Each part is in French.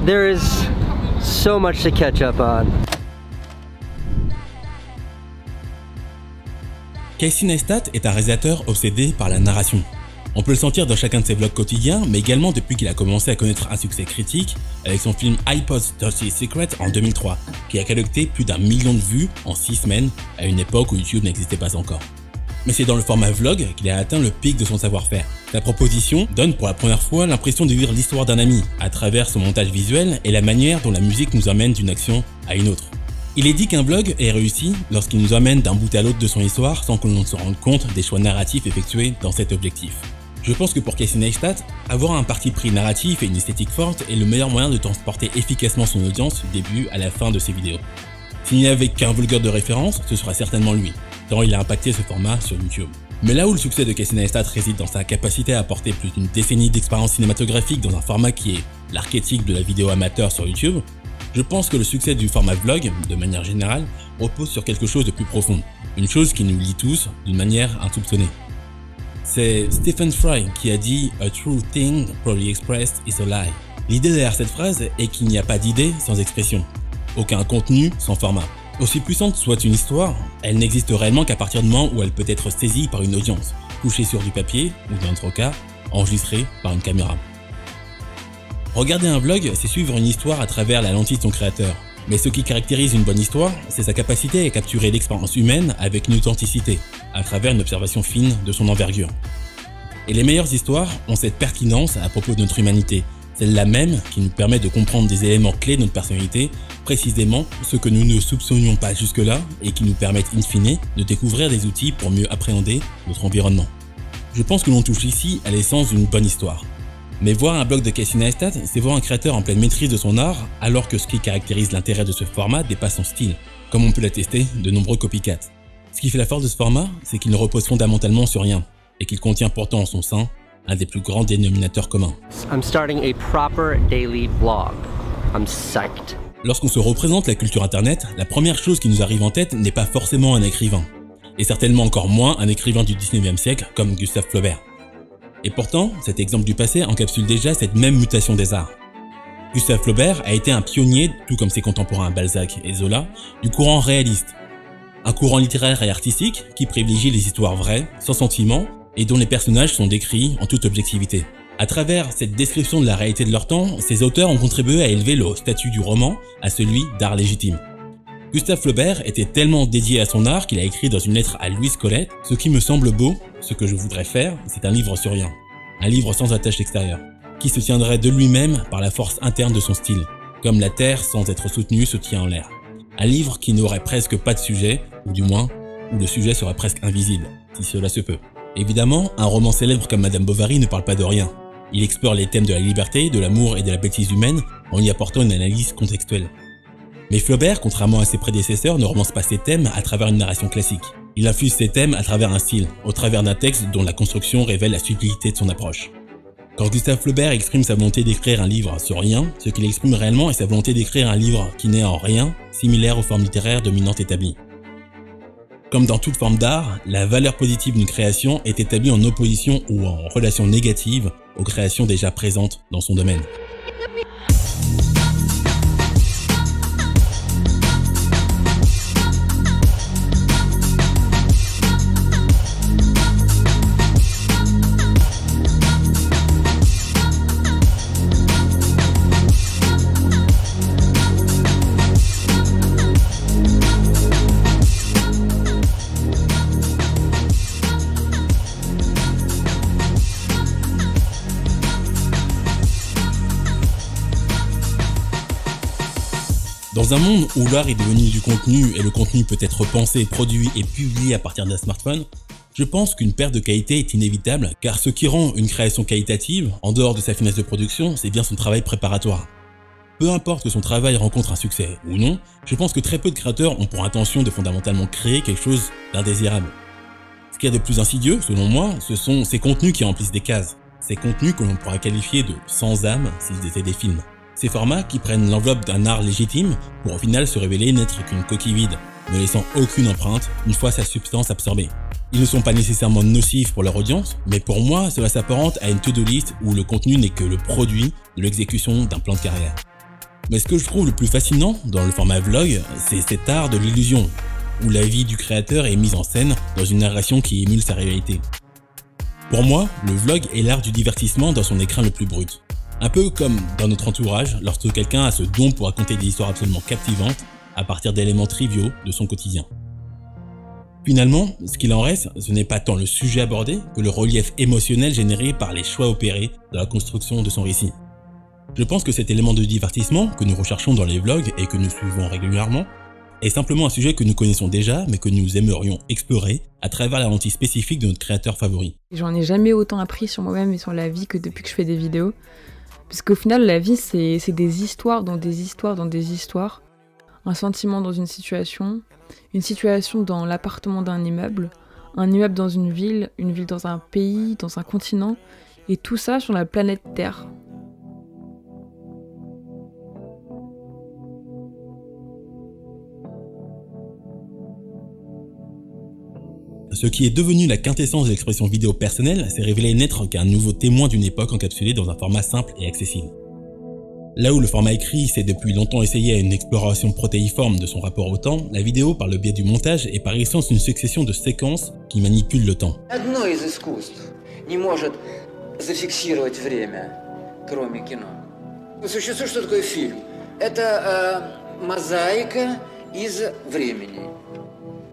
There is so much to catch up on. Casey Neistat est un réalisateur obsédé par la narration. On peut le sentir dans chacun de ses vlogs quotidiens, mais également depuis qu'il a commencé à connaître un succès critique avec son film iPod's Dirty Secret en 2003, qui a collecté plus d'1 million de vues en 6 semaines à une époque où YouTube n'existait pas encore. Mais c'est dans le format vlog qu'il a atteint le pic de son savoir-faire. Sa proposition donne pour la première fois l'impression de vivre l'histoire d'un ami, à travers son montage visuel et la manière dont la musique nous emmène d'une action à une autre. Il est dit qu'un vlog est réussi lorsqu'il nous emmène d'un bout à l'autre de son histoire sans que l'on se rende compte des choix narratifs effectués dans cet objectif. Je pense que pour Casey Neistat, avoir un parti pris narratif et une esthétique forte est le meilleur moyen de transporter efficacement son audience du début à la fin de ses vidéos. S'il n'y avait qu'un vlogueur de référence, ce sera certainement lui, tant il a impacté ce format sur YouTube. Mais là où le succès de Casey Neistat réside dans sa capacité à apporter plus d'une décennie d'expérience cinématographique dans un format qui est l'archétype de la vidéo amateur sur YouTube, je pense que le succès du format vlog, de manière générale, repose sur quelque chose de plus profond, une chose qui nous lie tous d'une manière insoupçonnée. C'est Stephen Fry qui a dit « A true thing probably expressed is a lie ». L'idée derrière cette phrase est qu'il n'y a pas d'idée sans expression, aucun contenu sans format. Aussi puissante soit une histoire, elle n'existe réellement qu'à partir du moment où elle peut être saisie par une audience, couchée sur du papier, ou dans notre cas, enregistrée par une caméra. Regarder un vlog, c'est suivre une histoire à travers la lentille de son créateur. Mais ce qui caractérise une bonne histoire, c'est sa capacité à capturer l'expérience humaine avec une authenticité, à travers une observation fine de son envergure. Et les meilleures histoires ont cette pertinence à propos de notre humanité, celle-là même qui nous permet de comprendre des éléments clés de notre personnalité, précisément ce que nous ne soupçonnions pas jusque-là et qui nous permettent in fine de découvrir des outils pour mieux appréhender notre environnement. Je pense que l'on touche ici à l'essence d'une bonne histoire. Mais voir un vlog de Casey Neistat, c'est voir un créateur en pleine maîtrise de son art, alors que ce qui caractérise l'intérêt de ce format dépasse son style, comme on peut l'attester de nombreux copycats. Ce qui fait la force de ce format, c'est qu'il ne repose fondamentalement sur rien, et qu'il contient pourtant en son sein un des plus grands dénominateurs communs. I'm starting a proper daily vlog. I'm psyched. Lorsqu'on se représente la culture internet, la première chose qui nous arrive en tête n'est pas forcément un écrivain, et certainement encore moins un écrivain du 19e siècle comme Gustave Flaubert. Et pourtant, cet exemple du passé encapsule déjà cette même mutation des arts. Gustave Flaubert a été un pionnier, tout comme ses contemporains Balzac et Zola, du courant réaliste. Un courant littéraire et artistique qui privilégie les histoires vraies, sans sentiment, et dont les personnages sont décrits en toute objectivité. À travers cette description de la réalité de leur temps, ces auteurs ont contribué à élever le statut du roman à celui d'art légitime. Gustave Flaubert était tellement dédié à son art qu'il a écrit dans une lettre à Louise Colette « Ce qui me semble beau, ce que je voudrais faire, c'est un livre sur rien, un livre sans attache extérieure, qui se tiendrait de lui-même par la force interne de son style, comme la terre sans être soutenue se tient en l'air. Un livre qui n'aurait presque pas de sujet, ou du moins, où le sujet serait presque invisible, si cela se peut. » Évidemment, un roman célèbre comme Madame Bovary ne parle pas de rien. Il explore les thèmes de la liberté, de l'amour et de la bêtise humaine en y apportant une analyse contextuelle. Mais Flaubert, contrairement à ses prédécesseurs, ne romance pas ses thèmes à travers une narration classique. Il infuse ses thèmes à travers un style, au travers d'un texte dont la construction révèle la subtilité de son approche. Quand Gustave Flaubert exprime sa volonté d'écrire un livre sur rien, ce qu'il exprime réellement est sa volonté d'écrire un livre qui n'est en rien similaire aux formes littéraires dominantes établies. Comme dans toute forme d'art, la valeur positive d'une création est établie en opposition ou en relation négative aux créations déjà présentes dans son domaine. Dans un monde où l'art est devenu du contenu et le contenu peut être pensé, produit et publié à partir d'un smartphone, je pense qu'une perte de qualité est inévitable car ce qui rend une création qualitative, en dehors de sa finesse de production, c'est bien son travail préparatoire. Peu importe que son travail rencontre un succès ou non, je pense que très peu de créateurs ont pour intention de fondamentalement créer quelque chose d'indésirable. Ce qu'il y a de plus insidieux, selon moi, ce sont ces contenus qui remplissent des cases. Ces contenus que l'on pourra qualifier de sans âme s'ils étaient des films. Ces formats qui prennent l'enveloppe d'un art légitime pour au final se révéler n'être qu'une coquille vide, ne laissant aucune empreinte une fois sa substance absorbée. Ils ne sont pas nécessairement nocifs pour leur audience, mais pour moi, cela s'apparente à une to-do list où le contenu n'est que le produit de l'exécution d'un plan de carrière. Mais ce que je trouve le plus fascinant dans le format vlog, c'est cet art de l'illusion, où la vie du créateur est mise en scène dans une narration qui émule sa réalité. Pour moi, le vlog est l'art du divertissement dans son écrin le plus brut. Un peu comme dans notre entourage, lorsque quelqu'un a ce don pour raconter des histoires absolument captivantes à partir d'éléments triviaux de son quotidien. Finalement, ce qu'il en reste, ce n'est pas tant le sujet abordé que le relief émotionnel généré par les choix opérés dans la construction de son récit. Je pense que cet élément de divertissement que nous recherchons dans les vlogs et que nous suivons régulièrement est simplement un sujet que nous connaissons déjà mais que nous aimerions explorer à travers la lentille spécifique de notre créateur favori. J'en ai jamais autant appris sur moi-même et sur la vie que depuis que je fais des vidéos. Parce qu'au final, la vie, c'est des histoires dans des histoires dans des histoires. Un sentiment dans une situation dans l'appartement d'un immeuble, un immeuble dans une ville dans un pays, dans un continent, et tout ça sur la planète Terre. Ce qui est devenu la quintessence de l'expression vidéo personnelle s'est révélé n'être qu'un nouveau témoin d'une époque encapsulée dans un format simple et accessible. Là où le format écrit s'est depuis longtemps essayé à une exploration protéiforme de son rapport au temps, la vidéo, par le biais du montage, est par essence une succession de séquences qui manipulent le temps. Одно из искусств не может зафиксировать время, кроме кино. Существует, что такое фильм? Это мозаика из времени.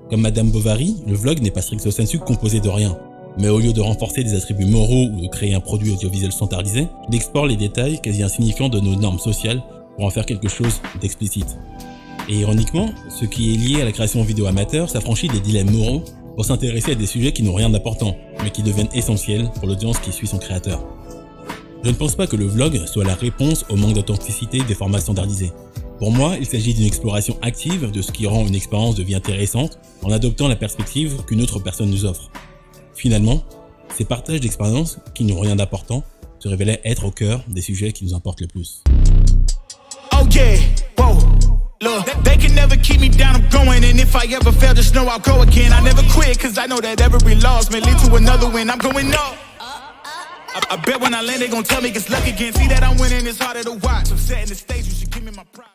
Comme Madame Bovary, le vlog n'est pas stricto sensu composé de rien. Mais au lieu de renforcer des attributs moraux ou de créer un produit audiovisuel standardisé, il explore les détails quasi insignifiants de nos normes sociales pour en faire quelque chose d'explicite. Et ironiquement, ce qui est lié à la création vidéo amateur s'affranchit des dilemmes moraux pour s'intéresser à des sujets qui n'ont rien d'important, mais qui deviennent essentiels pour l'audience qui suit son créateur. Je ne pense pas que le vlog soit la réponse au manque d'authenticité des formats standardisés. Pour moi, il s'agit d'une exploration active de ce qui rend une expérience de vie intéressante en adoptant la perspective qu'une autre personne nous offre. Finalement, ces partages d'expériences qui n'ont rien d'important se révélaient être au cœur des sujets qui nous importent le plus. Oh yeah, whoa, look, they can never keep me down, I'm going, and if I ever fail, just know I'll go again. I never quit, cause I know that every loss may lead to another win. I'm going up. I bet when I land, they gon' tell me it's luck again. See that I'm winning, it's harder to watch. I'm setting the stage, you should give me my pride.